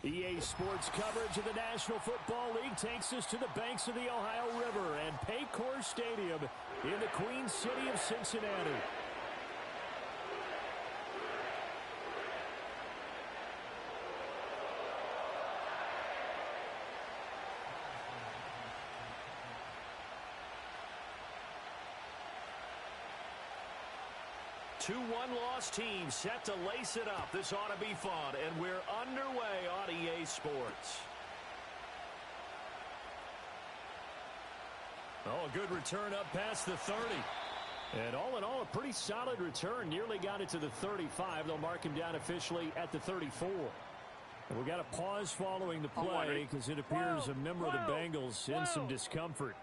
EA Sports coverage of the National Football League takes us to the banks of the Ohio River and Paycor Stadium in the Queen City of Cincinnati. Two one-loss teams set to lace it up. This ought to be fun, and we're underway on EA Sports. Oh, a good return up past the 30. And all in all, a pretty solid return. Nearly got it to the 35. They'll mark him down officially at the 34. And we got a pause following the play because it appears a member of the Bengals in some discomfort.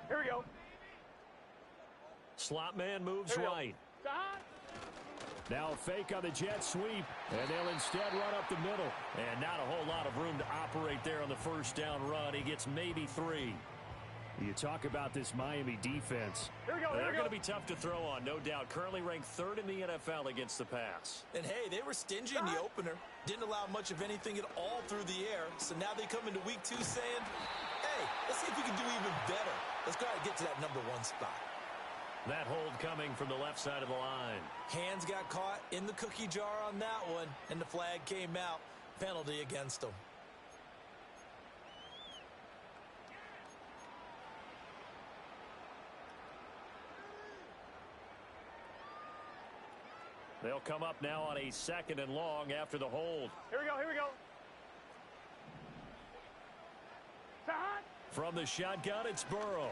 Here we go. Slot man moves right. Now a fake on the jet sweep, and they'll instead run up the middle. And not a whole lot of room to operate there on the first down run. He gets maybe 3. You talk about this Miami defense. Here we go. They're going to be tough to throw on, no doubt. Currently ranked 3rd in the NFL against the pass. And, hey, they were stingy in the opener. Didn't allow much of anything at all through the air. So now they come into week 2 saying, hey, let's see if we can do even better. Let's go ahead and get to that number 1 spot. That hold coming from the left side of the line. Hands got caught in the cookie jar on that one, and the flag came out. Penalty against them. They'll come up now on a 2nd and long after the hold. Here we go, here we go. From the shotgun, it's Burrow.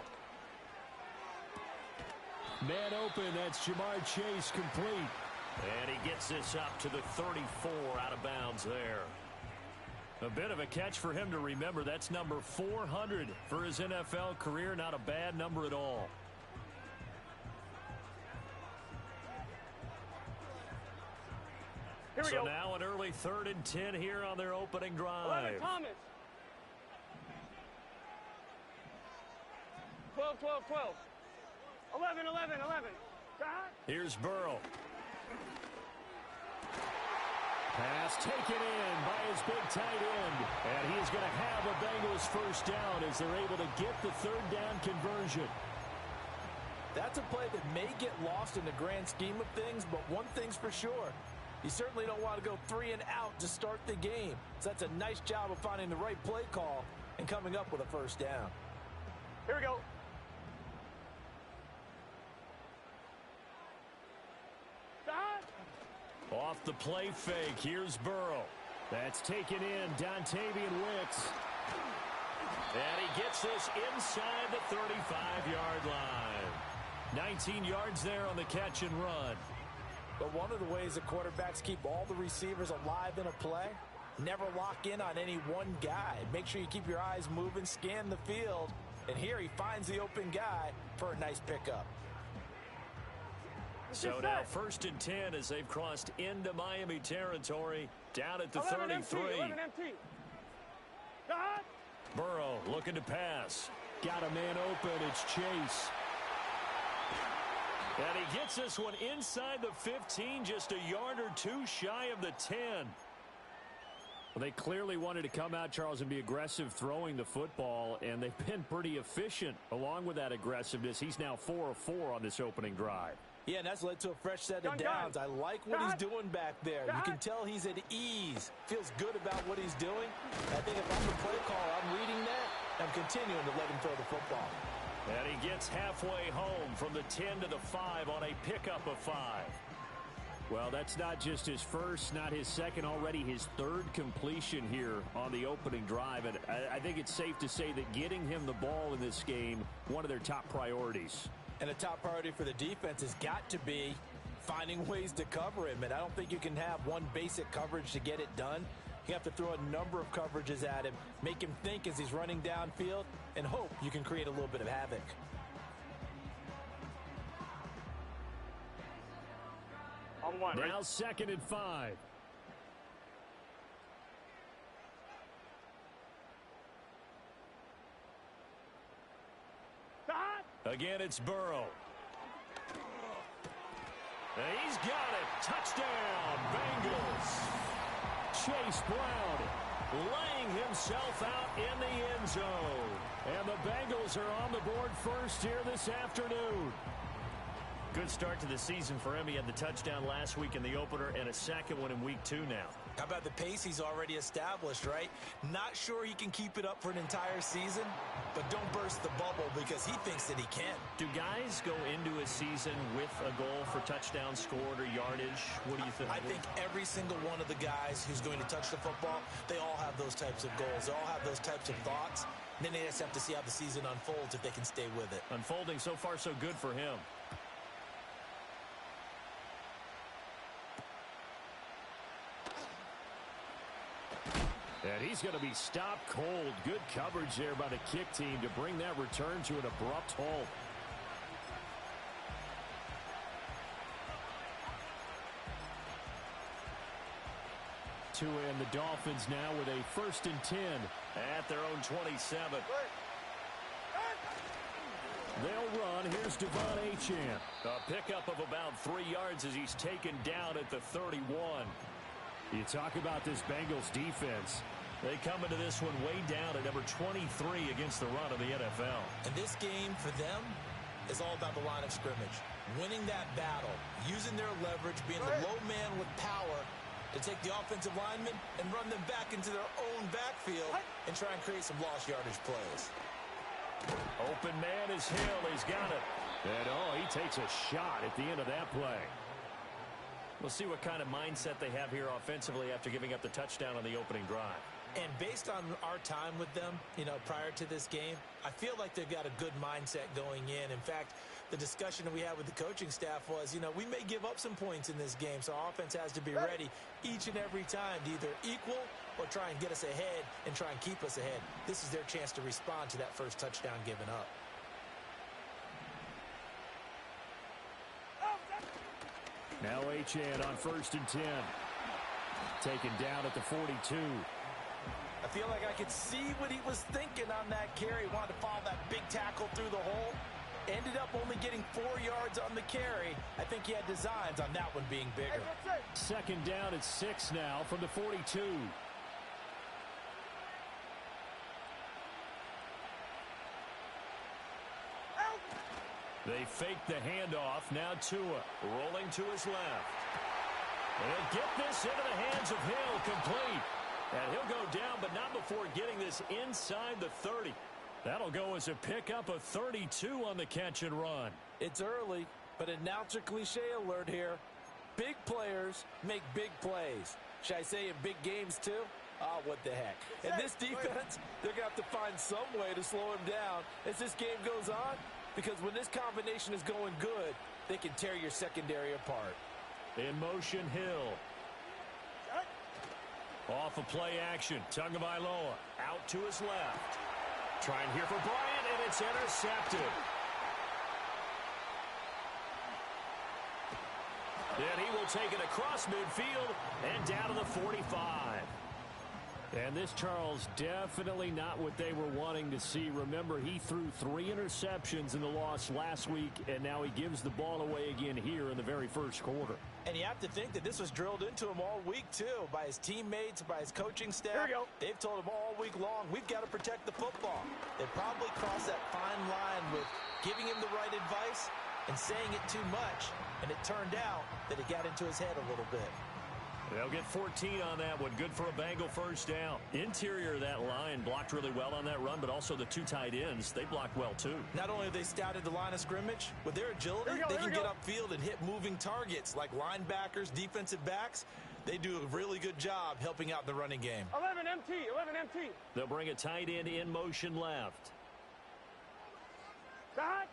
Man open, that's Jamar Chase complete. And he gets this up to the 34 out of bounds there. A bit of a catch for him to remember. That's number 400 for his NFL career. Not a bad number at all. Here we so go. Now an early 3rd and 10 here on their opening drive. 11, Thomas. 12, 12, 12. 11, 11, 11. Here's Burrow. Pass taken in by his big tight end. And he is going to have a Bengals first down as they're able to get the 3rd down conversion. That's a play that may get lost in the grand scheme of things, but one thing's for sure. You certainly don't want to go 3 and out to start the game. So that's a nice job of finding the right play call and coming up with a first down. Here we go. Off the play fake, here's Burrow. That's taken in, Dontavian Wicks. And he gets this inside the 35-yard line. 19 yards there on the catch and run. But one of the ways that quarterbacks keep all the receivers alive in a play, never lock in on any one guy. Make sure you keep your eyes moving, scan the field. And here he finds the open guy for a nice pickup. So now 1st and 10 as they've crossed into Miami territory, down at the 33. 11 empty. Burrow looking to pass. Got a man open, it's Chase. And he gets this one inside the 15, just a yard or 2 shy of the 10. Well, they clearly wanted to come out, Charles, and be aggressive throwing the football, and they've been pretty efficient along with that aggressiveness. He's now 4 of 4 on this opening drive. Yeah, and that's led to a fresh set of downs. I like what he's doing back there. You can tell he's at ease. Feels good about what he's doing. I think if I'm the play call, I'm reading that. I'm continuing to let him throw the football. And he gets halfway home from the 10 to the 5 on a pickup of 5. Well, that's not just his first, not his second, already his 3rd completion here on the opening drive. And I think it's safe to say that getting him the ball in this game, one of their top priorities. And a top priority for the defense has got to be finding ways to cover him. And I don't think you can have one basic coverage to get it done. You have to throw a number of coverages at him, make him think as he's running downfield, and hope you can create a little bit of havoc. Now 2nd and 5. Again, it's Burrow. And he's got it. Touchdown, Bengals. Chase Brown laying himself out in the end zone. And the Bengals are on the board first here this afternoon. Good start to the season for him. He had the touchdown last week in the opener and a second one in week 2 now. How about the pace he's already established, right? Not sure he can keep it up for an entire season, but don't burst the bubble because he thinks that he can. Do guys go into a season with a goal for touchdown scored or yardage? What do you think? I think every single one of the guys who's going to touch the football, they all have those types of goals. They all have those types of thoughts. And then they just have to see how the season unfolds if they can stay with it. Unfolding so far so good for him. And he's going to be stopped cold. Good coverage there by the kick team to bring that return to an abrupt halt. To end the Dolphins now with a 1st and 10 at their own 27. They'll run. Here's Devon Achane. A pickup of about 3 yards as he's taken down at the 31. You talk about this Bengals defense. They come into this one way down at number 23 against the run of the NFL. And this game for them is all about the line of scrimmage. Winning that battle, using their leverage, being the low man with power to take the offensive linemen and run them back into their own backfield and try and create some lost yardage plays. Open man is Hill. He's got it. And he takes a shot at the end of that play. We'll see what kind of mindset they have here offensively after giving up the touchdown on the opening drive. And based on our time with them, prior to this game, I feel like they've got a good mindset going in. In fact, the discussion that we had with the coaching staff was, we may give up some points in this game, so our offense has to be ready each and every time to either equal or try and get us ahead and try and keep us ahead. This is their chance to respond to that first touchdown given up. Now Achane on 1st and 10. Taken down at the 42. I feel like I could see what he was thinking on that carry. Wanted to follow that big tackle through the hole. Ended up only getting 4 yards on the carry. I think he had designs on that one being bigger. Second down at 6 now from the 42. They fake the handoff. Now Tua rolling to his left. And he'll get this into the hands of Hill, complete. And he'll go down, but not before getting this inside the 30. That'll go as a pickup of 32 on the catch and run. It's early, but announcer cliche alert here. Big players make big plays. Should I say in big games too? Oh, what the heck. And this defense, they're going to have to find some way to slow him down as this game goes on. Because when this combination is going good, they can tear your secondary apart. In motion, Hill. Off of play action. Tagovailoa out to his left. Trying here for Bryant, and it's intercepted. And he will take it across midfield and down to the 45. And this, Charles, definitely not what they were wanting to see. Remember, he threw 3 interceptions in the loss last week, and now he gives the ball away again here in the very first quarter. And you have to think that this was drilled into him all week, too, by his teammates, by his coaching staff. Here we go. They've told him all week long, we've got to protect the football. They probably crossed that fine line with giving him the right advice and saying it too much. And it turned out that it got into his head a little bit. They'll get 14 on that one. Good for a Bengal first down. Interior of that line blocked really well on that run, but also the 2 tight ends, they blocked well too. Not only have they scouted the line of scrimmage, with their agility, they can get upfield and hit moving targets like linebackers, defensive backs. They do a really good job helping out the running game. 11 MT, 11 MT. They'll bring a tight end in motion left. Back.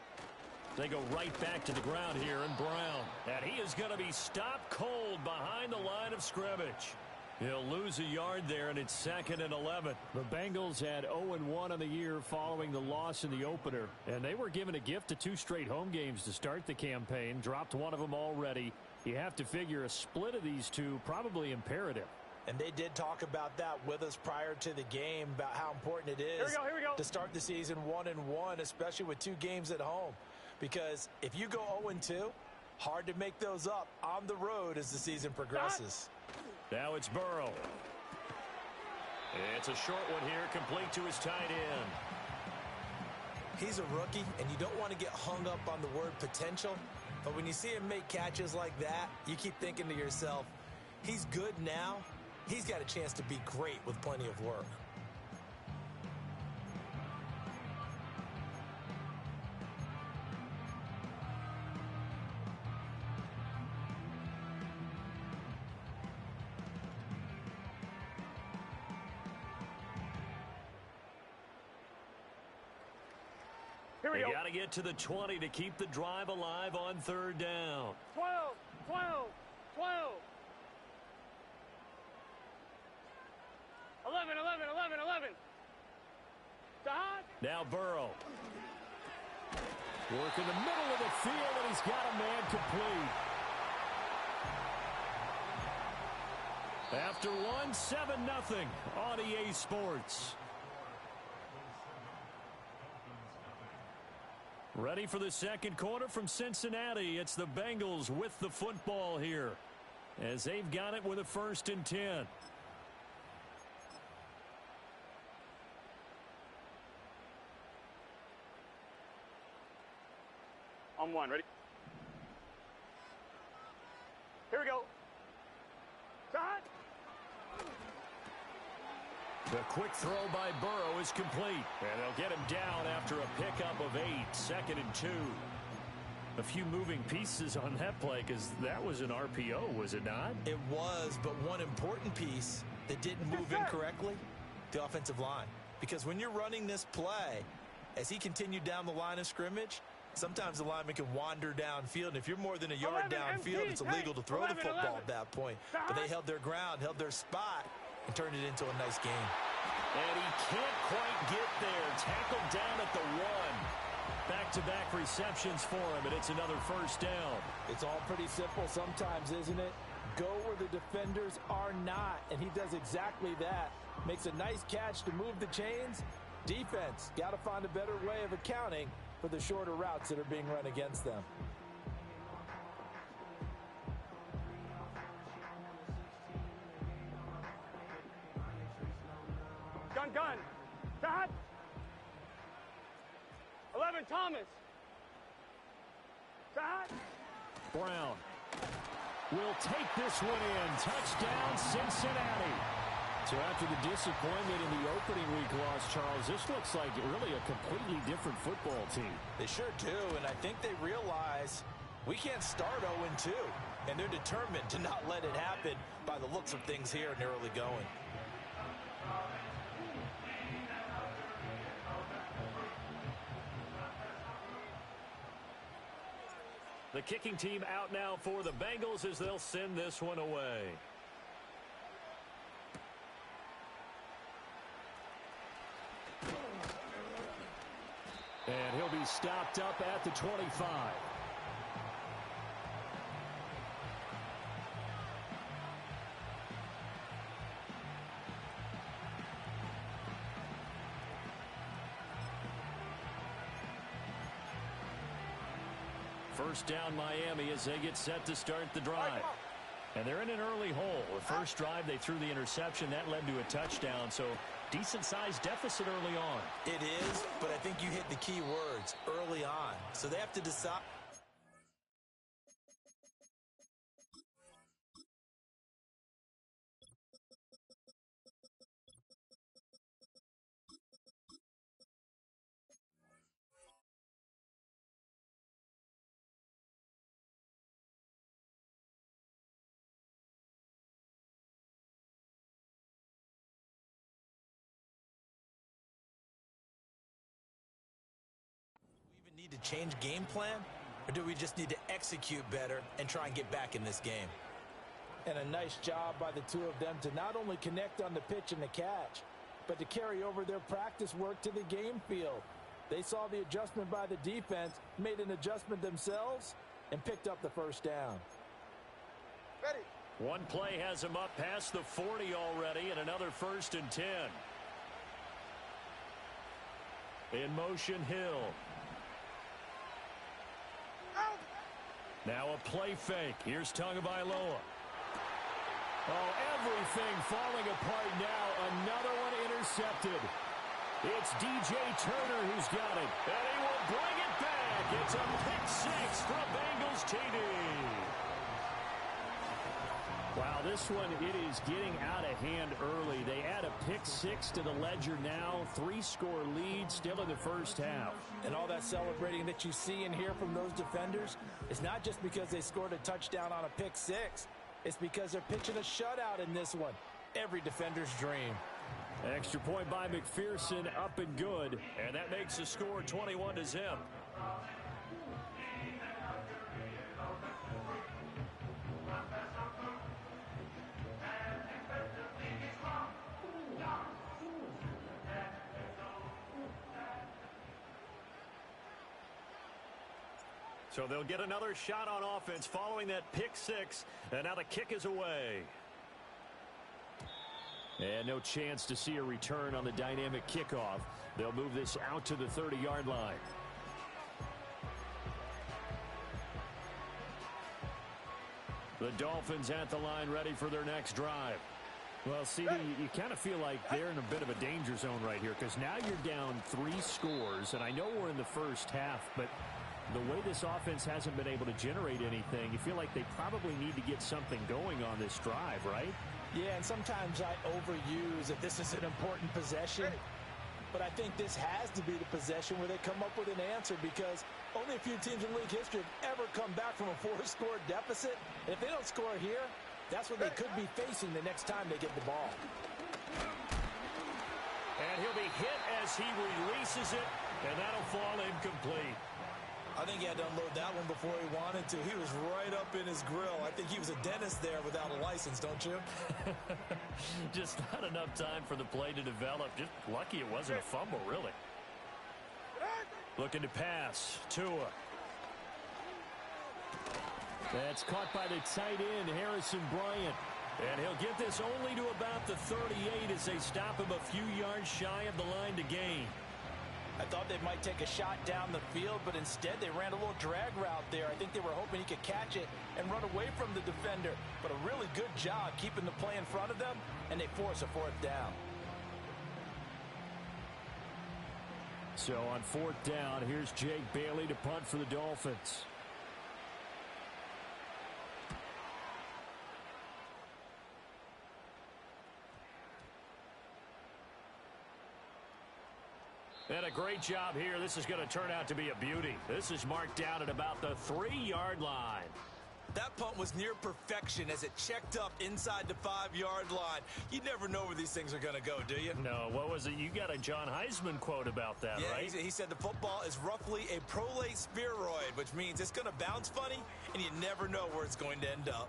They go right back to the ground here in Brown. And he is going to be stopped cold behind the line of scrimmage. He'll lose a yard there, and it's 2nd and 11. The Bengals had 0-1 on the year following the loss in the opener. And they were given a gift of 2 straight home games to start the campaign. Dropped one of them already. You have to figure a split of these 2 probably imperative. And they did talk about that with us prior to the game, about how important it is here we go. to start the season 1-1, especially with 2 games at home. Because if you go 0-2, hard to make those up on the road as the season progresses. Now it's Burrow. It's a short one here, complete to his tight end. He's a rookie, and you don't want to get hung up on the word potential. But when you see him make catches like that, you keep thinking to yourself, he's good now. He's got a chance to be great with plenty of work. Here we go. They got to get to the 20 to keep the drive alive on third down. 12, 12, 12. 11, 11, 11, 11. Sahad. Now Burrow. Work in the middle of the field, and he's got a man complete. After one, 7-0 on EA Sports. Ready for the second quarter from Cincinnati. It's the Bengals with the football here, as they've got it with a 1st and 10. On one, ready? Here we go. Sahad. The quick throw by Burrow is complete, and they'll get him down after a pickup of 8, 2nd and 2. A few moving pieces on that play, because that was an RPO, was it not? It was, but one important piece that didn't move incorrectly, the offensive line. Because when you're running this play, as he continued down the line of scrimmage, sometimes the lineman can wander downfield, and if you're more than a yard downfield, it's illegal to throw the football at that point. But they held their ground, held their spot, and turned it into a nice game. And he can't quite get there. Tackled down at the 1. Back-to-back receptions for him, and it's another 1st down. It's all pretty simple sometimes, isn't it? Go where the defenders are not, and he does exactly that. Makes a nice catch to move the chains. Defense, got to find a better way of accounting for the shorter routes that are being run against them. Gun. Sahad. 11, Thomas. Sahad. Brown will take this one in. Touchdown, Cincinnati. So after the disappointment in the opening week loss, Charles, this looks like really a completely different football team. They sure do, and I think they realize we can't start 0-2, and they're determined to not let it happen by the looks of things here in the early going. The kicking team out now for the Bengals as they'll send this one away. And he'll be stopped up at the 25. First down Miami as they get set to start the drive. And they're in an early hole. The first drive they threw the interception. That led to a touchdown. So decent-sized deficit early on. It is, but I think you hit the key words, early on. So they have to decide. Need to change game plan, or do we just need to execute better and try and get back in this game? And a nice job by the two of them to not only connect on the pitch and the catch, but to carry over their practice work to the game field. They saw the adjustment by the defense, made an adjustment themselves, and picked up the first down. Ready. One play has him up past the 40 already, and another 1st and 10. In motion, Hill. Now a play fake. Here's Tagovailoa. Oh, everything falling apart now. Another one intercepted. It's DJ Turner who's got it. And he will bring it back. It's a pick six for a Bengals TD. Wow, this one, it is getting out of hand early. They add a pick six to the ledger now. 3-score lead still in the first half. And all that celebrating that you see and hear from those defenders is not just because they scored a touchdown on a pick six. It's because they're pitching a shutout in this one. Every defender's dream. Extra point by McPherson, up and good. And that makes the score 21-0. So they'll get another shot on offense following that pick six. And now the kick is away. And no chance to see a return on the dynamic kickoff. They'll move this out to the 30-yard line. The Dolphins at the line ready for their next drive. Well, CD, you kind of feel like they're in a bit of a danger zone right here because now you're down 3 scores, and I know we're in the first half, but the way this offense hasn't been able to generate anything, you feel like they probably need to get something going on this drive, right? Yeah, and sometimes I overuse that this is an important possession, but I think this has to be the possession where they come up with an answer because only a few teams in league history have ever come back from a 4-score deficit. And if they don't score here, that's what they could be facing the next time they get the ball. And he'll be hit as he releases it, and that'll fall incomplete. I think he had to unload that one before he wanted to. He was right up in his grill. I think he was a dentist there without a license, don't you? Just not enough time for the play to develop. Just lucky it wasn't a fumble, really. Looking to pass. Tua. That's caught by the tight end, Harrison Bryant. And he'll get this only to about the 38 as they stop him a few yards shy of the line to gain. I thought they might take a shot down the field, but instead they ran a little drag route there. I think they were hoping he could catch it and run away from the defender. But a really good job keeping the play in front of them, and they force a 4th down. So on 4th down, here's Jake Bailey to punt for the Dolphins. And a great job here. This is going to turn out to be a beauty. This is marked down at about the 3-yard line. That punt was near perfection as it checked up inside the 5-yard line. You never know where these things are going to go, do you? No, what was it? You got a John Heisman quote about that, right? He said the football is roughly a prolate spheroid, which means it's going to bounce funny, and you never know where it's going to end up.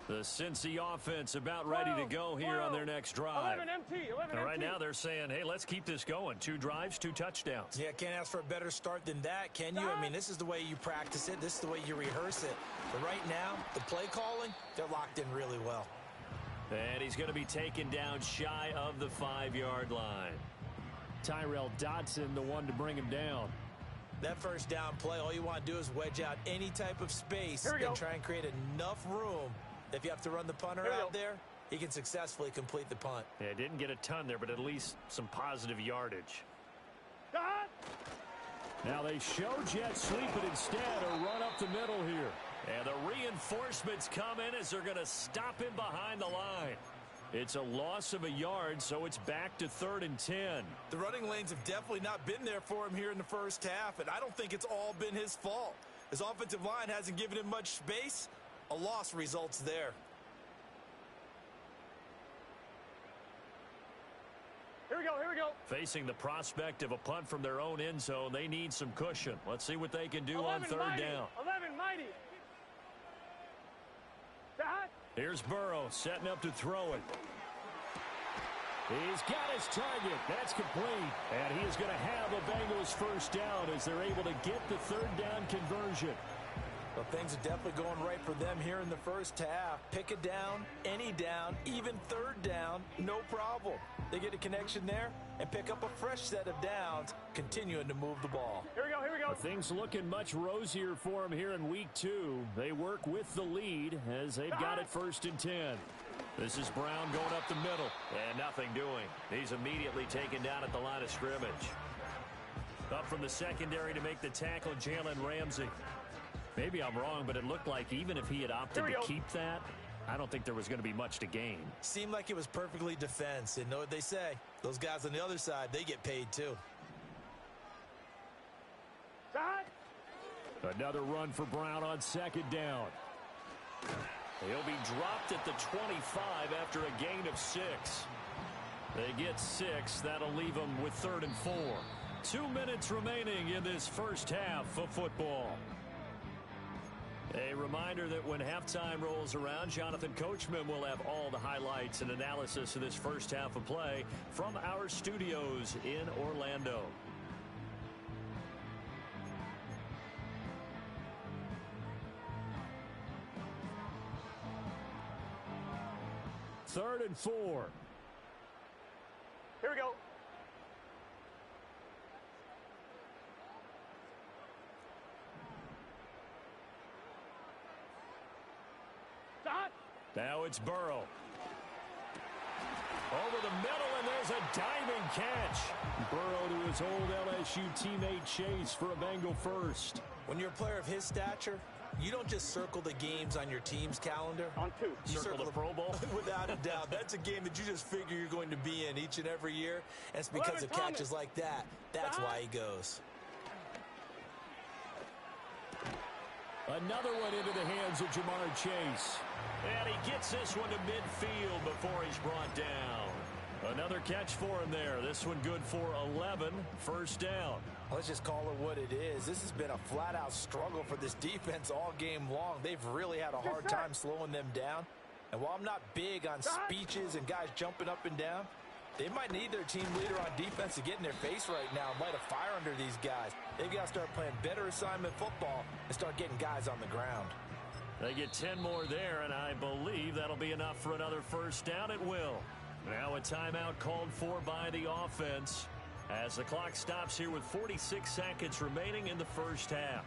The Cincy offense about ready to go here on their next drive. 11 MT, 11 And right MT. now they're saying, hey, let's keep this going. 2 drives, 2 touchdowns. Yeah, can't ask for a better start than that, can you? I mean, this is the way you practice it. This is the way you rehearse it. But right now, the play calling, they're locked in really well. And he's going to be taken down shy of the 5-yard line. Tyrell Dodson, the one to bring him down. That first down play, all you want to do is wedge out any type of space and try and create enough room. If you have to run the punter out there, he can successfully complete the punt. Yeah, didn't get a ton there, but at least some positive yardage. Now they show jet sweep, but instead a run up the middle here. And the reinforcements come in as they're going to stop him behind the line. It's a loss of a yard, so it's back to 3rd and 10. The running lanes have definitely not been there for him here in the first half, and I don't think it's all been his fault. His offensive line hasn't given him much space. A loss results there. Here we go, here we go. Facing the prospect of a punt from their own end zone, they need some cushion. Let's see what they can do on 3rd mighty, down. 11 mighty. Here's Burrow setting up to throw it. He's got his target. That's complete. And he is going to have a Bengals first down as they're able to get the 3rd down conversion. Well, things are definitely going right for them here in the first half. Pick a down, any down, even 3rd down, no problem. They get a connection there and pick up a fresh set of downs, continuing to move the ball. Here we go, here we go. Well, things looking much rosier for them here in week 2. They work with the lead as they've got it 1st and 10. This is Brown going up the middle. And nothing doing. He's immediately taken down at the line of scrimmage. Up from the secondary to make the tackle, Jalen Ramsey. Maybe I'm wrong, but it looked like even if he had opted to keep that, I don't think there was going to be much to gain. Seemed like it was perfectly defense. And know what they say? Those guys on the other side, they get paid too. Another run for Brown on second down. He'll be dropped at the 25 after a gain of 6. They get 6. That'll leave them with 3rd and 4. 2 minutes remaining in this first half of football. A reminder that when halftime rolls around, Jonathan Coachman will have all the highlights and analysis of this first half of play from our studios in Orlando. Third and 4. Here we go. Now it's Burrow. Over the middle, and there's a diving catch. Burrow to his old LSU teammate Chase for a Bengal first. When you're a player of his stature, you don't just circle the games on your team's calendar. On 2. You circle the Pro Bowl? Without a doubt. That's a game that you just figure you're going to be in each and every year. And it's because of catches like that. That's why he goes. Another one into the hands of Jamar Chase. And he gets this one to midfield before he's brought down. Another catch for him there. This one good for 11. First down. Let's just call it what it is. This has been a flat-out struggle for this defense all game long. They've really had a hard time slowing them down. And while I'm not big on speeches and guys jumping up and down, they might need their team leader on defense to get in their face right now and light a fire under these guys. They've got to start playing better assignment football and start getting guys on the ground. They get 10 more there, and I believe that'll be enough for another first down. It will. Now a timeout called for by the offense as the clock stops here with 46 seconds remaining in the first half.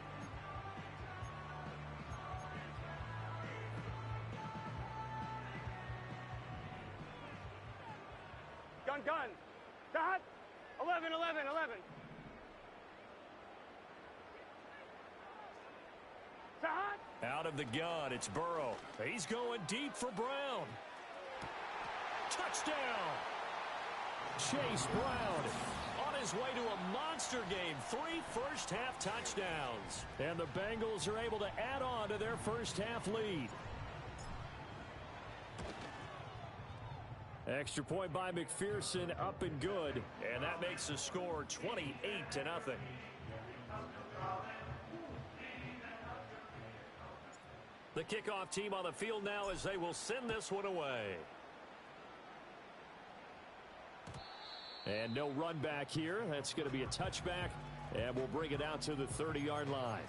Gun. Dot. 11. Out of the gun, it's Burrow. He's going deep for Brown. Touchdown! Chase Brown on his way to a monster game. 3 first-half touchdowns. And the Bengals are able to add on to their first-half lead. Extra point by McPherson, up and good. And that makes the score 28-0. The kickoff team on the field now as they will send this one away. And no run back here. That's going to be a touchback. And we'll bring it out to the 30-yard line.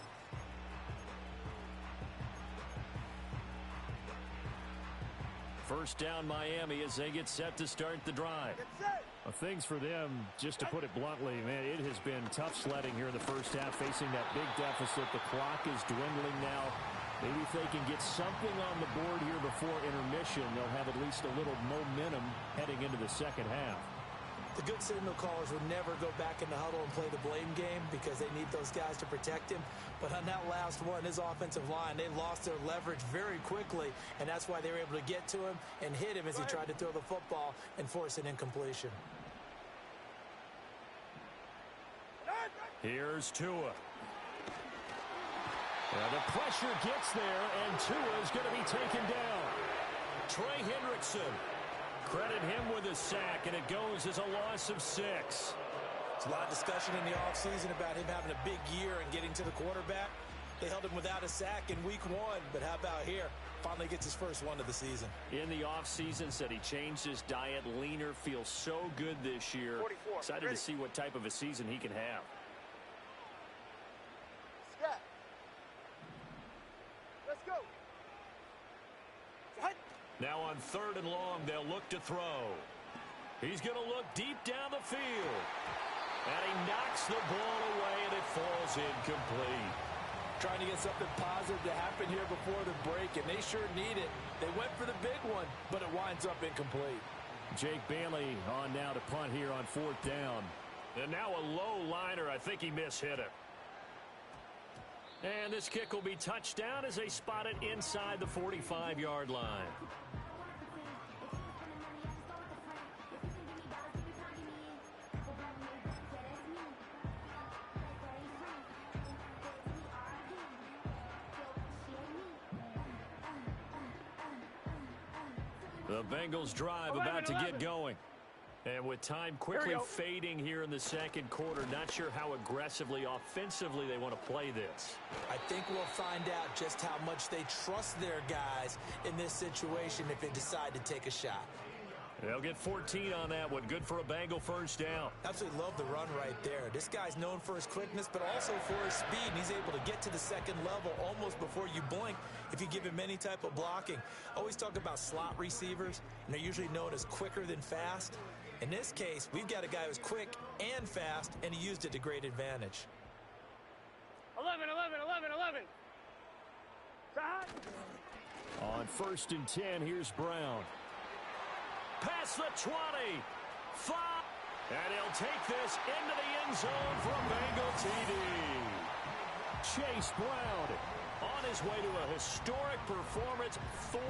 First down Miami as they get set to start the drive. Well, things for them, just to put it bluntly, man, it has been tough sledding here in the first half, facing that big deficit. The clock is dwindling now. Maybe if they can get something on the board here before intermission, they'll have at least a little momentum heading into the second half. The good signal callers would never go back in the huddle and play the blame game because they need those guys to protect him. But on that last one, his offensive line, they lost their leverage very quickly, and that's why they were able to get to him and hit him as he tried to throw the football and force an incompletion. Here's Tua. The pressure gets there, and Tua is going to be taken down. Trey Hendrickson. Credit him with a sack, and it goes as a loss of 6. There's a lot of discussion in the offseason about him having a big year and getting to the quarterback. They held him without a sack in week 1, but how about here? Finally gets his first one of the season. In the offseason, said he changed his diet, leaner, feels so good this year. 44. Excited to see what type of a season he can have. Scat. Let's go. Now on 3rd and long, they'll look to throw. He's going to look deep down the field. And he knocks the ball away, and it falls incomplete. trying to get something positive to happen here before the break, and they sure need it. They went for the big one, but it winds up incomplete. Jake Bailey on now to punt here on 4th down. And now a low liner. I think he mishit it. And this kick will be touchdown as they spot it inside the 45-yard line. The Bengals drive about to get going. And with time quickly fading here in the second quarter, not sure how aggressively, offensively they want to play this. I think we'll find out just how much they trust their guys in this situation if they decide to take a shot. They'll get 14 on that one. Good for a Bengal first down. Absolutely love the run right there. This guy's known for his quickness, but also for his speed. And he's able to get to the second level almost before you blink if you give him any type of blocking. Always talk about slot receivers, and they're usually known as quicker than fast. In this case, we've got a guy who's quick and fast, and he used it to great advantage. 11, 11, 11, 11. Side. On 1st and 10, here's Brown. Past the 20. 5. And he'll take this into the end zone for a Bengal TD. Chase Brown on his way to a historic performance. 4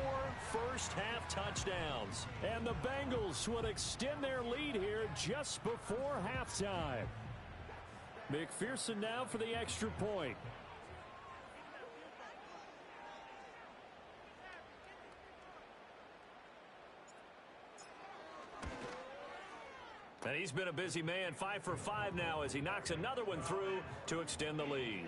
first-half touchdowns. And the Bengals would extend their lead here just before halftime. McPherson now for the extra point. And he's been a busy man, 5 for 5 now as he knocks another one through to extend the lead.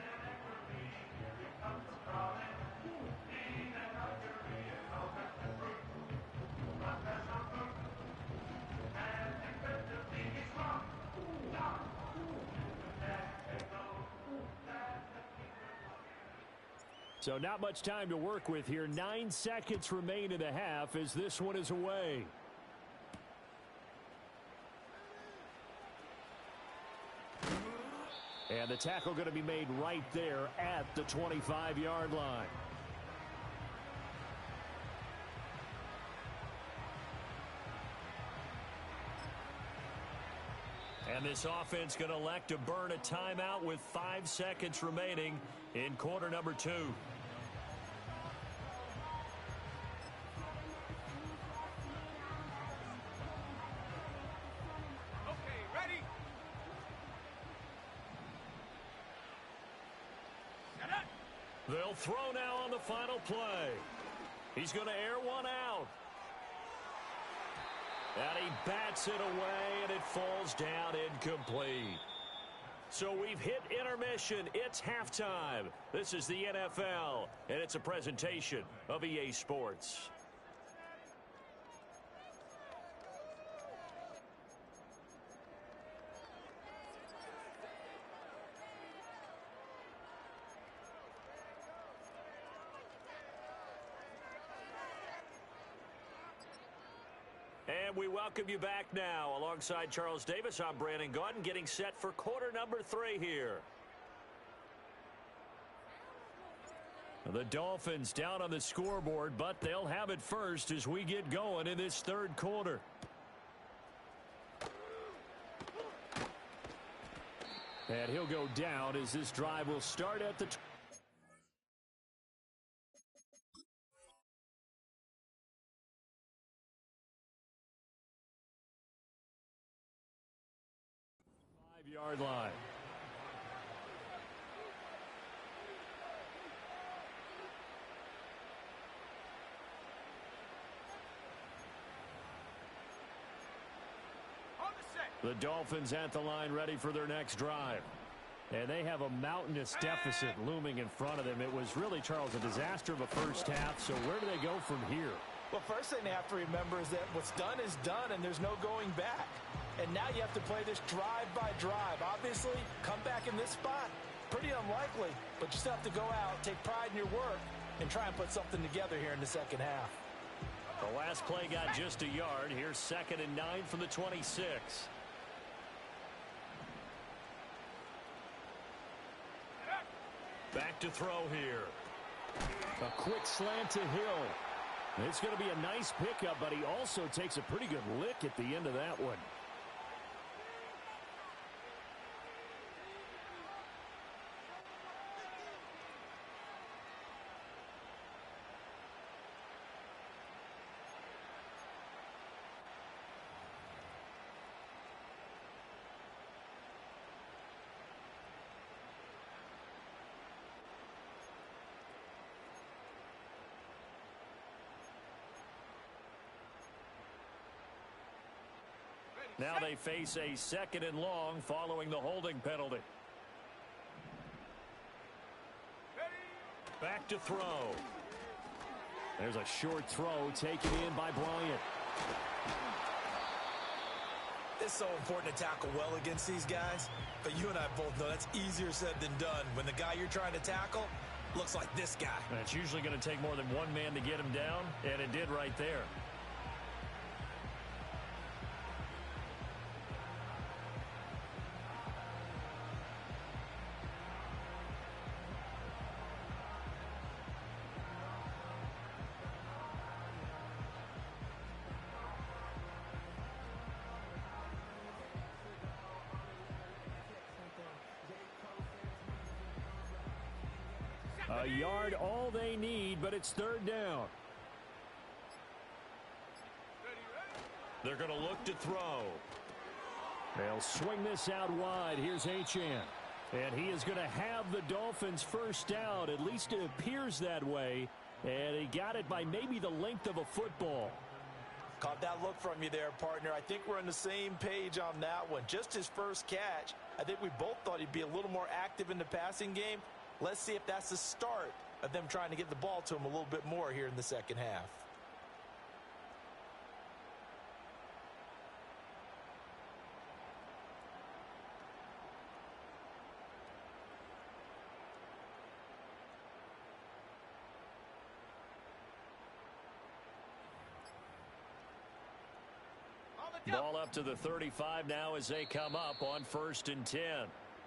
So not much time to work with here. 9 seconds remain in the half as this one is away. And the tackle going to be made right there at the 25-yard line. And this offense going to elect to burn a timeout with 5 seconds remaining in quarter number 2. They'll throw now on the final play. He's going to air one out. And he bats it away, and it falls down incomplete. So we've hit intermission. It's halftime. This is the NFL, and it's a presentation of EA Sports. And we welcome you back now. Alongside Charles Davis, I'm Brandon Gaudin, getting set for quarter number 3 here. The Dolphins down on the scoreboard, but they'll have it first as we get going in this third quarter. And he'll go down as this drive will start at the 5-yard line. The Dolphins at the line ready for their next drive. And they have a mountainous deficit looming in front of them. It was really, Charles, a disaster of a first half. So where do they go from here? Well, first thing they have to remember is that what's done is done, and there's no going back. And now you have to play this drive by drive. Obviously, come back in this spot, pretty unlikely. But you still have to go out, take pride in your work, and try and put something together here in the second half. The last play got just a yard. Here's 2nd and 9 from the 26. Back to throw here. A quick slant to Hill. It's going to be a nice pickup, but he also takes a pretty good lick at the end of that one. Now they face a 2nd and long following the holding penalty. Back to throw. There's a short throw taken in by Bryant. It's so important to tackle well against these guys, but you and I both know that's easier said than done when the guy you're trying to tackle looks like this guy. And it's usually going to take more than one man to get him down, and it did right there. A yard all they need, but it's 3rd down. They're going to look to throw. They'll swing this out wide. Here's Achane. And he is going to have the Dolphins first down. At least it appears that way. And he got it by maybe the length of a football. Caught that look from you there, partner. I think we're on the same page on that one. Just his first catch. I think we both thought he'd be a little more active in the passing game. Let's see if that's the start of them trying to get the ball to him a little bit more here in the second half. Ball up to the 35 now as they come up on 1st and 10.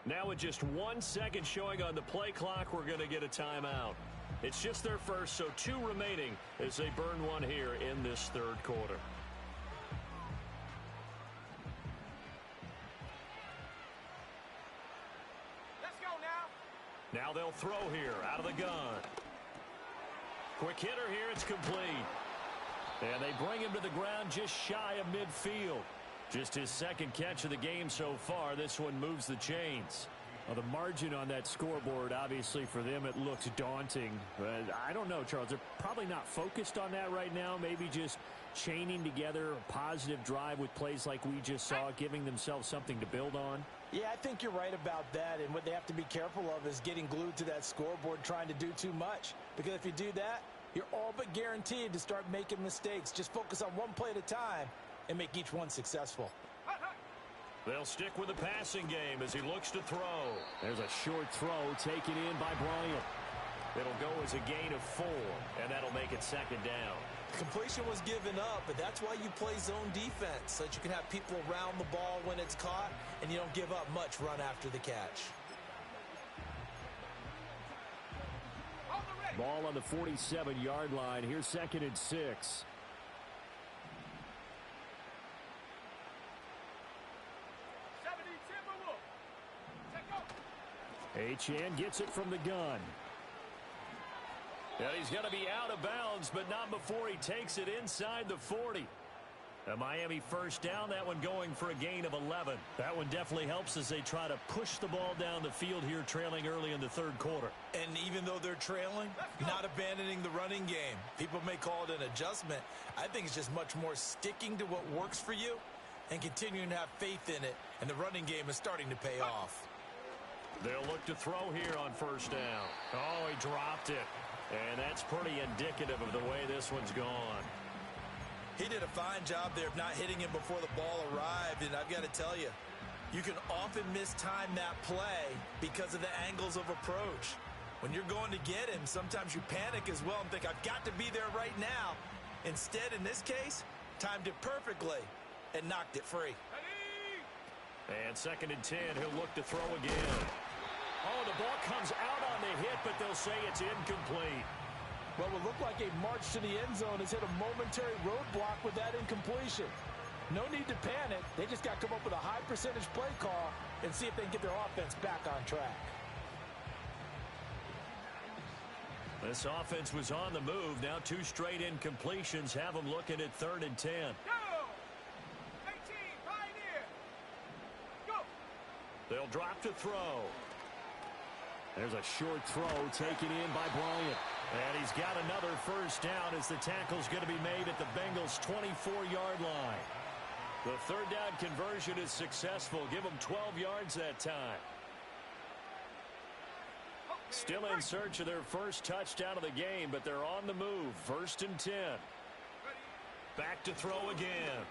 Now with just 1 second showing on the play clock, we're going to get a timeout. It's just their first, so 2 remaining as they burn one here in this 3rd quarter. Let's go now. Now they'll throw here out of the gun. Quick hitter here, it's complete. And they bring him to the ground just shy of midfield. Just his 2nd catch of the game so far. This one moves the chains. Well, the margin on that scoreboard, obviously for them, it looks daunting. But I don't know, Charles. They're probably not focused on that right now. Maybe just chaining together a positive drive with plays like we just saw, giving themselves something to build on. Yeah, I think you're right about that. And what they have to be careful of is getting glued to that scoreboard trying to do too much. Because if you do that, you're all but guaranteed to start making mistakes. Just focus on one play at a time and make each one successful. They'll stick with the passing game as he looks to throw. There's a short throw taken in by Bryant. It'll go as a gain of 4, and that'll make it 2nd down. Completion was given up, but that's why you play zone defense, so that you can have people around the ball when it's caught, and you don't give up much run after the catch. Ball on the 47-yard line. Here's 2nd and 6. Achane gets it from the gun. And he's going to be out of bounds, but not before he takes it inside the 40. A Miami first down, that one going for a gain of 11. That one definitely helps as they try to push the ball down the field here, trailing early in the 3rd quarter. And even though they're trailing, not abandoning the running game. People may call it an adjustment. I think it's just much more sticking to what works for you and continuing to have faith in it. And the running game is starting to pay off. They'll look to throw here on 1st down. Oh, he dropped it. And that's pretty indicative of the way this one's gone. He did a fine job there of not hitting him before the ball arrived. And I've got to tell you, you can often mistime that play because of the angles of approach. When you're going to get him, sometimes you panic as well and think, I've got to be there right now. Instead, in this case, timed it perfectly and knocked it free. And 2nd and 10, he'll look to throw again. Oh, the ball comes out on the hit, but they'll say it's incomplete. What would look like a march to the end zone has hit a momentary roadblock with that incompletion. No need to panic. They just got to come up with a high percentage play call and see if they can get their offense back on track. This offense was on the move. Now 2 straight incompletions have them looking at 3rd and 10. Go! 18, Pioneer! Go! They'll drop to throw. There's a short throw taken in by Bryant. And he's got another first down as the tackle's going to be made at the Bengals' 24-yard line. The 3rd down conversion is successful. Give them 12 yards that time. Still in search of their first touchdown of the game, but they're on the move. 1st and 10. Back to throw again.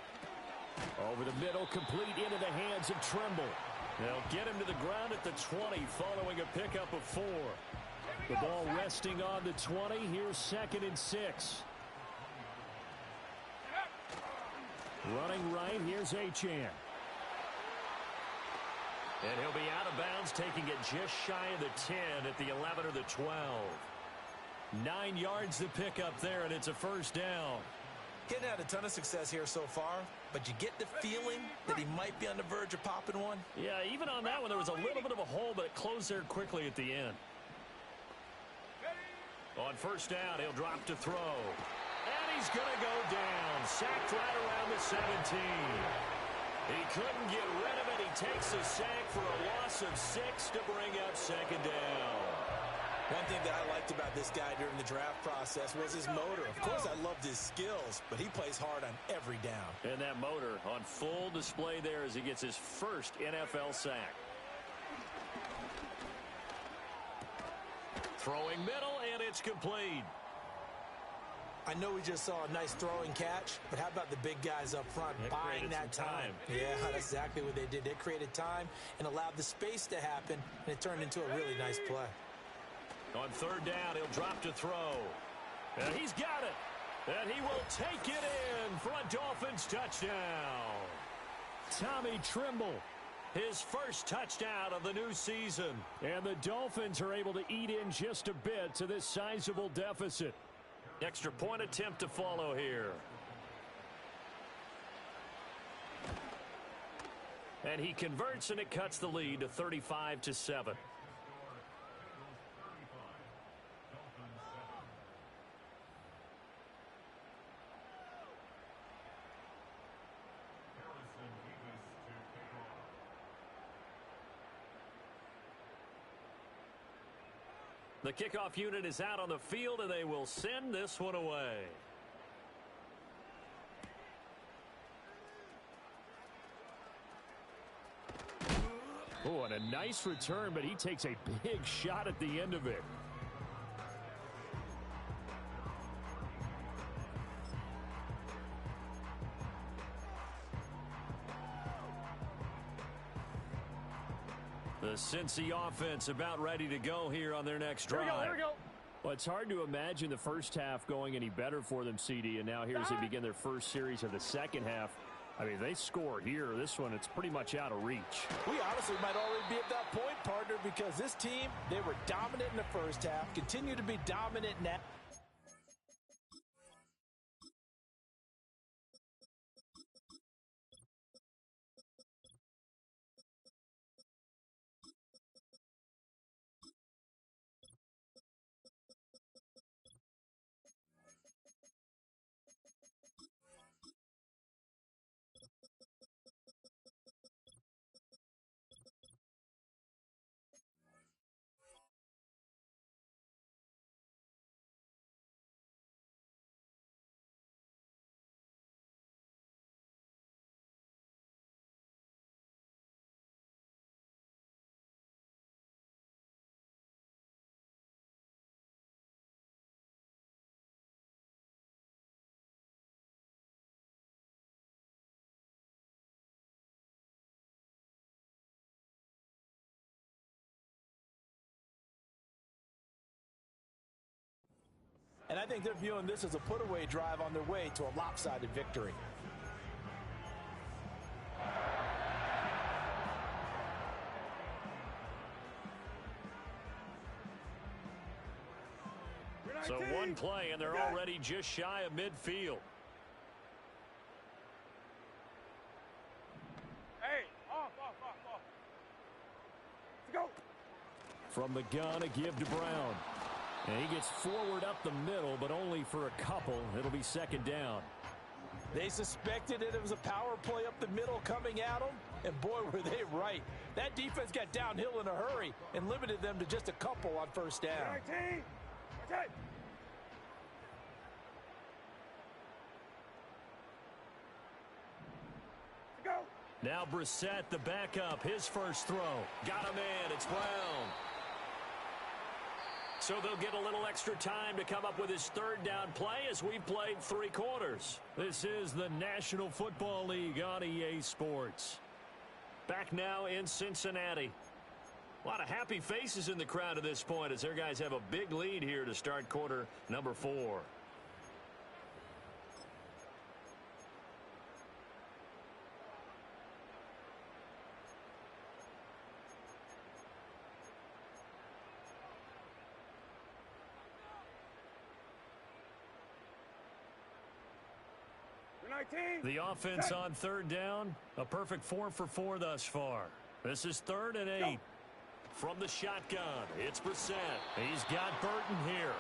Over the middle, complete into the hands of Trimble. They'll get him to the ground at the 20 following a pickup of 4. The ball resting on the 20. Here's 2nd and 6. Running right, here's Achane. And he'll be out of bounds, taking it just shy of the 10 at the 11 or the 12. 9 yards to pick up there, and it's a first down. Getting had a ton of success here so far, but you get the feeling that he might be on the verge of popping one. Yeah, even on that one, there was a little bit of a hole, but it closed there quickly at the end. On first down, he'll drop to throw. And he's going to go down. Sacked right around the 17. He couldn't get rid of it. He takes a sack for a loss of 6 to bring up 2nd down. One thing that I liked about this guy during the draft process was his motor. Of course, I loved his skills, but he plays hard on every down. And that motor on full display there as he gets his first NFL sack. Throwing middle, and it's complete. I know we just saw a nice throwing catch, but how about the big guys up front buying that time? Yeah, that's exactly what they did. They created time and allowed the space to happen, and it turned into a really nice play. On 3rd down, he'll drop to throw. And he's got it. And he will take it in for a Dolphins touchdown. Tommy Trimble, his first touchdown of the new season. And the Dolphins are able to eat in just a bit to this sizable deficit. Extra point attempt to follow here. And he converts, and it cuts the lead to 35-7. The kickoff unit is out on the field, and they will send this one away. Oh, and a nice return, but he takes a big shot at the end of it. The Cincy offense about ready to go here on their next drive. Here we go. Well, it's hard to imagine the first half going any better for them, CD, and now here as they begin their first series of the second half. I mean, they score here. This one, it's pretty much out of reach. We honestly might already be at that point, partner, because this team, they were dominant in the first half, continue to be dominant now. And I think they're viewing this as a put-away drive on their way to a lopsided victory. So one play, and they're already just shy of midfield. Hey, off. Let's go. From the gun, a give to Brown. And he gets forward up the middle, but only for a couple. It'll be second down. They suspected it was a power play up the middle coming at them, and boy, were they right. That defense got downhill in a hurry and limited them to just a couple on first down. Now Brissett, the backup, his first throw. Got a man, it's Brown. So they'll get a little extra time to come up with his third down play as we've played 3 quarters. This is the National Football League on EA Sports. Back now in Cincinnati. A lot of happy faces in the crowd at this point as their guys have a big lead here to start quarter number 4. The offense on third down, a perfect 4 for 4 thus far. This is 3rd and 8. From the shotgun, it's Brissett. He's got Burton here.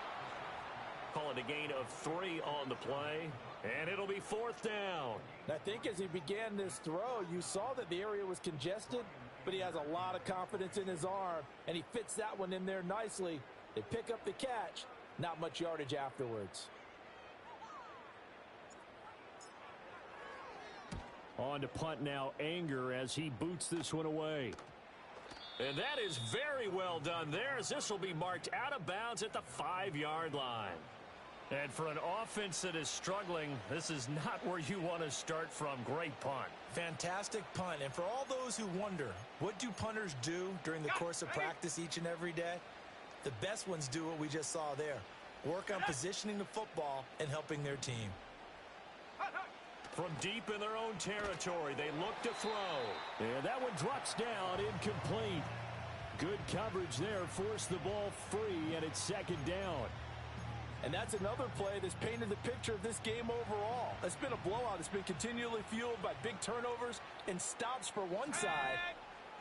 Call it a gain of 3 on the play, and it'll be 4th down. I think as he began this throw, you saw that the area was congested, but he has a lot of confidence in his arm, and he fits that one in there nicely. They pick up the catch, not much yardage afterwards. On to punt now, Anger, as he boots this one away. And that is very well done there, as this will be marked out of bounds at the 5-yard line. And for an offense that is struggling, this is not where you want to start from. Great punt. Fantastic punt. And for all those who wonder, what do punters do during the course of practice each and every day? The best ones do what we just saw there. Work on positioning the football and helping their team. From deep in their own territory, they look to throw. And that one drops down, incomplete. Good coverage there, forced the ball free, and it's second down. And that's another play that's painted the picture of this game overall. It's been a blowout. It's been continually fueled by big turnovers and stops for one side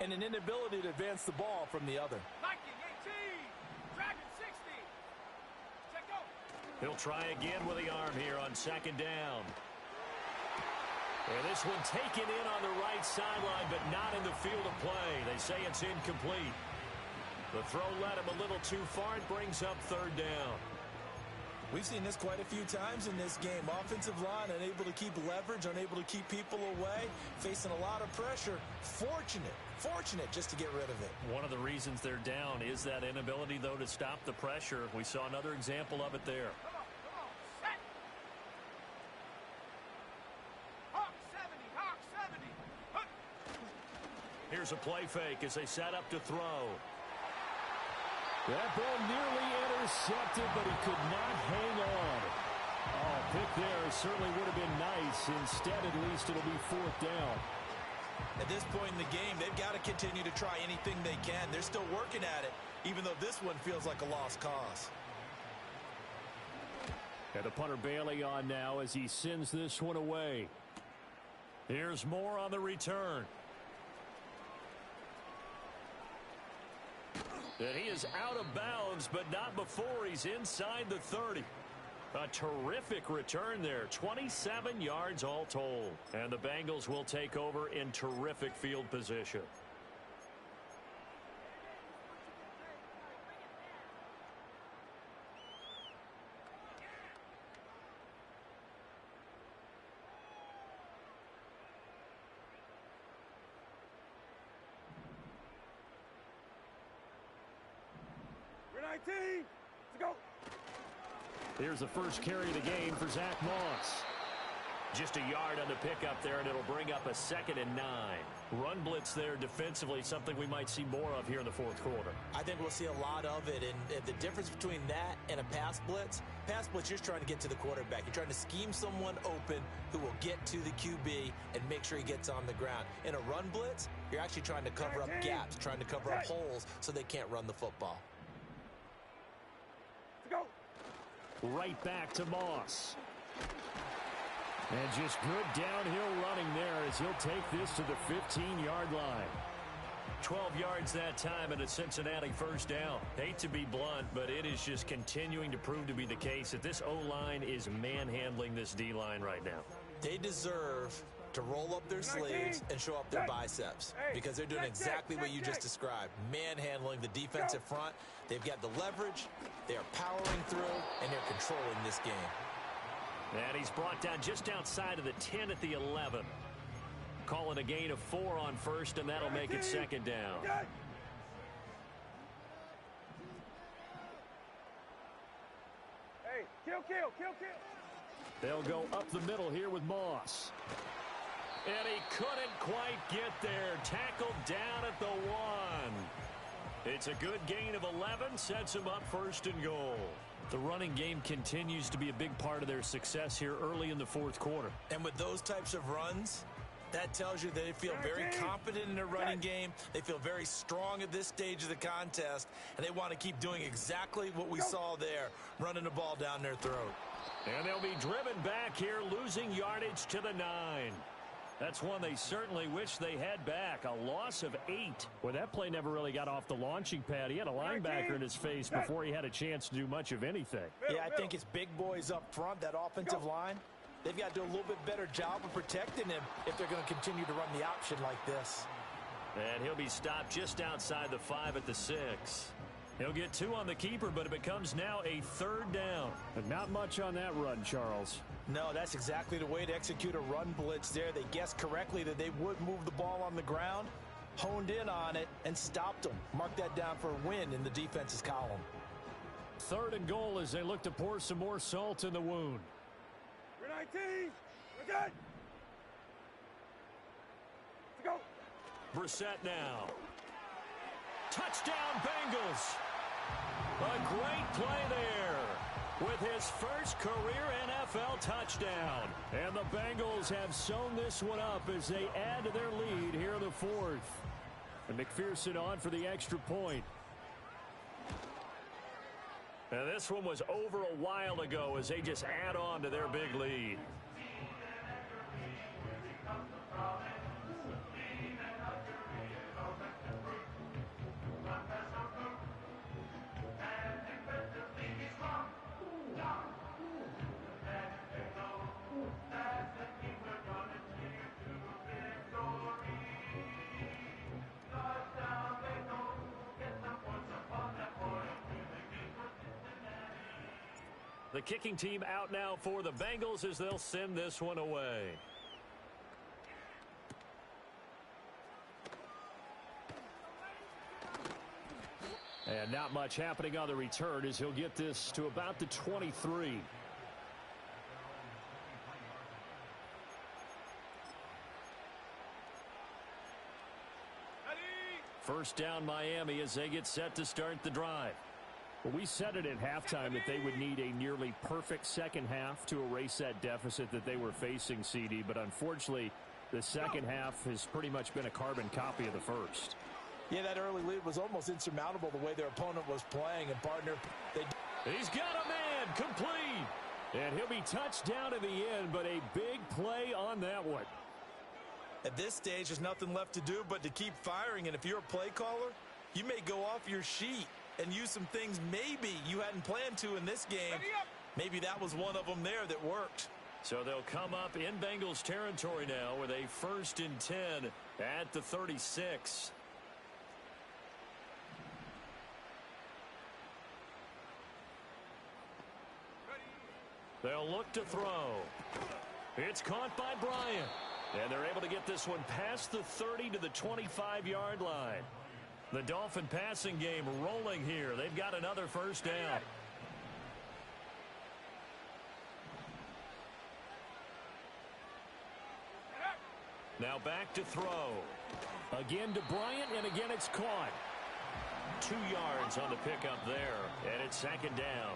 and an inability to advance the ball from the other. 19, 18, Dragon 60. Check go. He'll try again with the arm here on second down. And this one taken in on the right sideline, but not in the field of play. They say it's incomplete. The throw led him a little too far. It brings up third down. We've seen this quite a few times in this game. Offensive line unable to keep leverage, unable to keep people away, facing a lot of pressure. Fortunate just to get rid of it. One of the reasons they're down is that inability, though, to stop the pressure. We saw another example of it there. Here's a play fake as they set up to throw. That ball nearly intercepted, but he could not hang on. Oh, pick there certainly would have been nice. Instead, at least, it'll be 4th down. At this point in the game, they've got to continue to try anything they can. They're still working at it, even though this one feels like a lost cause. And the punter Bailey on now as he sends this one away. Here's more on the return. And he is out of bounds, but not before he's inside the 30. A terrific return there, 27 yards all told. And the Bengals will take over in terrific field position. Let's go. Here's the first carry of the game for Zach Moss. Just a yard on the pickup there, and it'll bring up a 2nd and 9. Run blitz there defensively, something we might see more of here in the 4th quarter. I think we'll see a lot of it, and the difference between that and a pass blitz, you're just trying to get to the quarterback. You're trying to scheme someone open who will get to the QB and make sure he gets on the ground. In a run blitz, you're actually trying to cover up gaps, trying to cover up holes so they can't run the football. Go. Right back to Moss. And just good downhill running there as he'll take this to the 15-yard line. 12 yards that time and a Cincinnati first down. Hate to be blunt, but it is just continuing to prove to be the case that this O-line is manhandling this D-line right now. They deserve to roll up their sleeves and show up their biceps because they're doing exactly what you just described, manhandling the defensive front. They've got the leverage, they're powering through, and they're controlling this game. And he's brought down just outside of the 10 at the 11. Calling a gain of 4 on first, and that'll make it second down. Hey, kill. They'll go up the middle here with Moss. And he couldn't quite get there. Tackled down at the 1. It's a good gain of 11, sets him up first and goal. The running game continues to be a big part of their success here early in the fourth quarter. And with those types of runs, that tells you that they feel very confident in their running game. They feel very strong at this stage of the contest, and they want to keep doing exactly what we saw there, running the ball down their throat. And they'll be driven back here, losing yardage to the 9. That's one they certainly wish they had back. A loss of 8. Well, that play never really got off the launching pad. He had a linebacker in his face before he had a chance to do much of anything. Yeah, I think it's big boys up front, that offensive line. They've got to do a little bit better job of protecting him if they're going to continue to run the option like this. And he'll be stopped just outside the 5 at the 6. He'll get 2 on the keeper, but it becomes now a 3rd down. But not much on that run, Charles. No, that's exactly the way to execute a run blitz there. They guessed correctly that they would move the ball on the ground, honed in on it, and stopped them. Mark that down for a win in the defense's column. 3rd and goal as they look to pour some more salt in the wound. We're 19. We're good. Let's go. Brissett now. Touchdown, Bengals. A great play there with his first career NFL touchdown. And the Bengals have sewn this one up as they add to their lead here in the 4th. And McPherson on for the extra point. And this one was over a while ago as they just add on to their big lead. The kicking team out now for the Bengals as they'll send this one away. And not much happening on the return as he'll get this to about the 23. First down Miami as they get set to start the drive. Well, we said it at halftime that they would need a nearly perfect second half to erase that deficit that they were facing, CD. But unfortunately, the second half has pretty much been a carbon copy of the first. Yeah, that early lead was almost insurmountable the way their opponent was playing. And, partner, he's got a man complete. And he'll be touched down at the end, but a big play on that one. At this stage, there's nothing left to do but to keep firing. And if you're a play caller, you may go off your sheet and use some things maybe you hadn't planned to in this game. Maybe that was one of them there that worked. So they'll come up in Bengals territory now with a 1st and 10 at the 36. They'll look to throw. It's caught by Bryant. And they're able to get this one past the 30 to the 25-yard line. The Dolphin passing game rolling here. They've got another first down. Now back to throw. Again to Bryant, and again it's caught. 2 yards on the pickup there, and it's second down.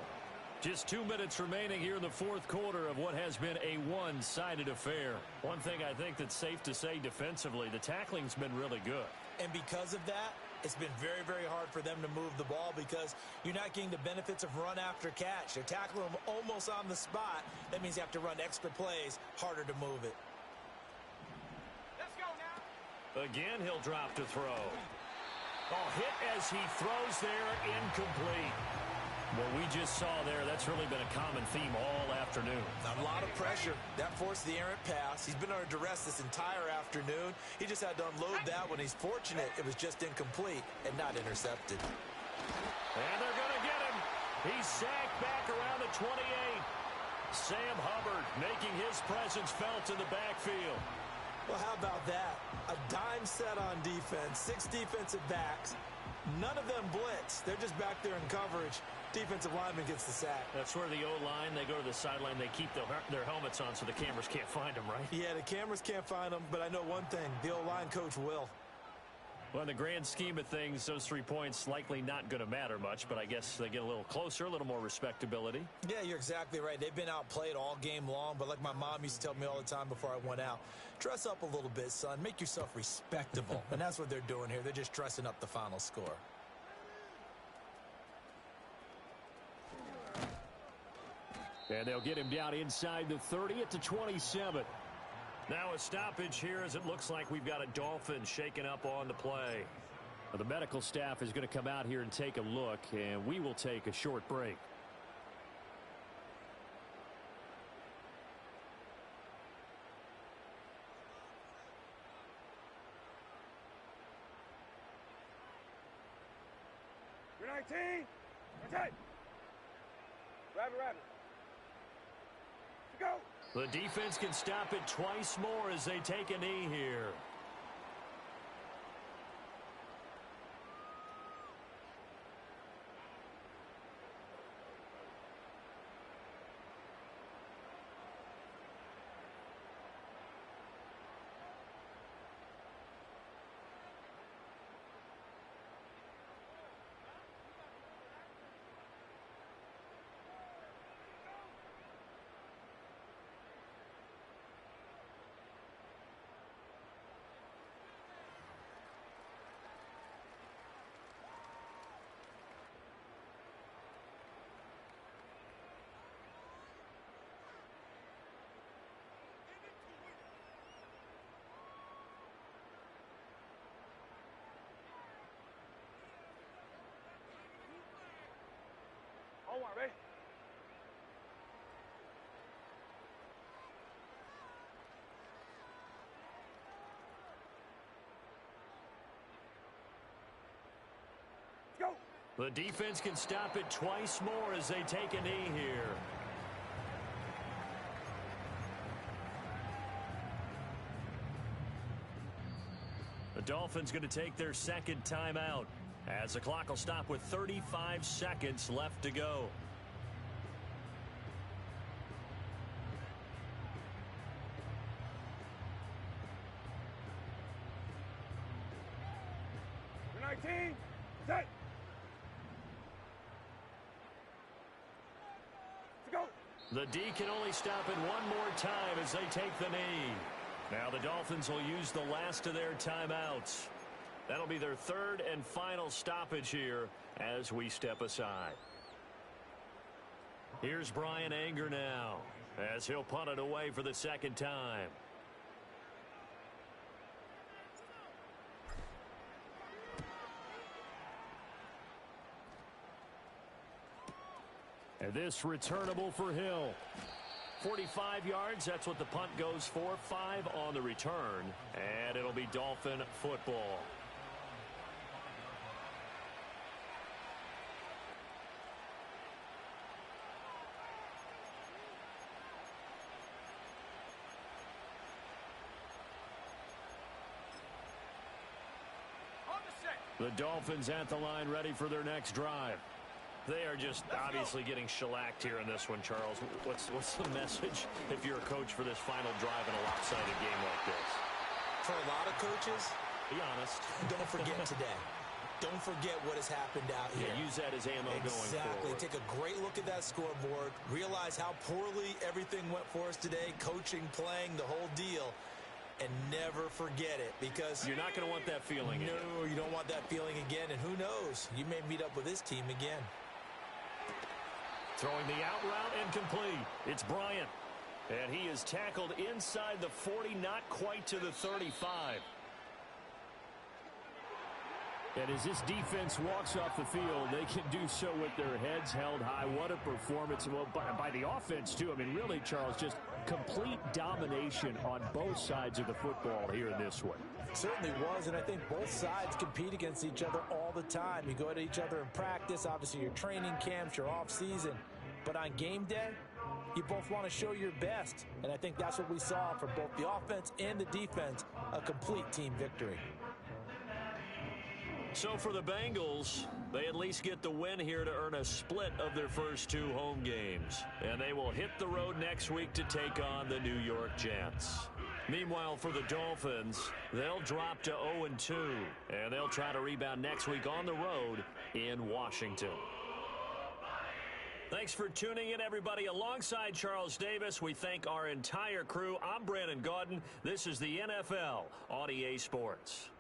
Just 2 minutes remaining here in the fourth quarter of what has been a one-sided affair. One thing I think that's safe to say defensively, the tackling's been really good. And because of that, It's been very, very hard for them to move the ball because you're not getting the benefits of run after catch. They're tackling them almost on the spot. That means you have to run extra plays, harder to move it. Let's go now. Again, he'll drop to throw. Oh, hit as he throws there, incomplete. What we just saw there, that's really been a common theme all afternoon. A lot of pressure. That forced the errant pass. He's been under duress this entire afternoon. He just had to unload that when he's fortunate it was just incomplete and not intercepted. And they're going to get him. He's sacked back around the 28. Sam Hubbard making his presence felt in the backfield. Well, how about that? A dime set on defense, 6 defensive backs. None of them blitz. They're just back there in coverage. Defensive lineman gets the sack. That's where the O-line, they go to the sideline, they keep their helmets on so the cameras can't find them, right? Yeah, the cameras can't find them, but I know one thing. The O-line coach will. Well, in the grand scheme of things, those 3 points likely not going to matter much, but I guess they get a little closer, a little more respectability. Yeah, you're exactly right. They've been outplayed all game long, but like my mom used to tell me all the time before I went out, dress up a little bit, son. Make yourself respectable. And that's what they're doing here. They're just dressing up the final score. And they'll get him down inside the 30 at the 27. Now a stoppage here as it looks like we've got a Dolphin shaken up on the play. Well, the medical staff is going to come out here and take a look, and we will take a short break. You're 19. Rotate. Rabbit, rabbit. Go. The defense can stop it twice more as they take a knee here. On one, ready? Go. The defense can stop it twice more as they take a knee here. The Dolphins going to take their second timeout as the clock will stop with 35 seconds left to go. You're 19. Set. Go. The D can only stop it one more time as they take the knee. Now the Dolphins will use the last of their timeouts. That'll be their third and final stoppage here as we step aside. Here's Brian Anger now as he'll punt it away for the second time. And this returnable for Hill. 45 yards, that's what the punt goes for. 5 on the return, and it'll be Dolphin football. The Dolphins at the line ready for their next drive. They are just obviously getting shellacked here in this one, Charles. What's the message if you're a coach for this final drive in a lopsided game like this? For a lot of coaches, be honest. Don't forget today. Don't forget what has happened out here. Yeah, use that as ammo going forward. Exactly. Take a great look at that scoreboard. Realize how poorly everything went for us today. Coaching, playing, the whole deal. and never forget it, because you're not going to want that feeling again. No, you don't want that feeling again, and who knows, you may meet up with this team again. Throwing the out route and complete. It's Bryant. And he is tackled inside the 40, not quite to the 35. And as this defense walks off the field, they can do so with their heads held high. What a performance. Well, by the offense, too. I mean, really, Charles, just complete domination on both sides of the football here in this one. It certainly was, and I think both sides compete against each other all the time. You go at each other in practice, obviously your training camps, your off-season. But on game day, you both want to show your best. And I think that's what we saw from both the offense and the defense, a complete team victory. So for the Bengals, they at least get the win here to earn a split of their first 2 home games. And they will hit the road next week to take on the New York Jets. Meanwhile, for the Dolphins, they'll drop to 0-2. And they'll try to rebound next week on the road in Washington. Thanks for tuning in, everybody. Alongside Charles Davis, we thank our entire crew. I'm Brandon Gaudin. This is the NFL on EA Sports.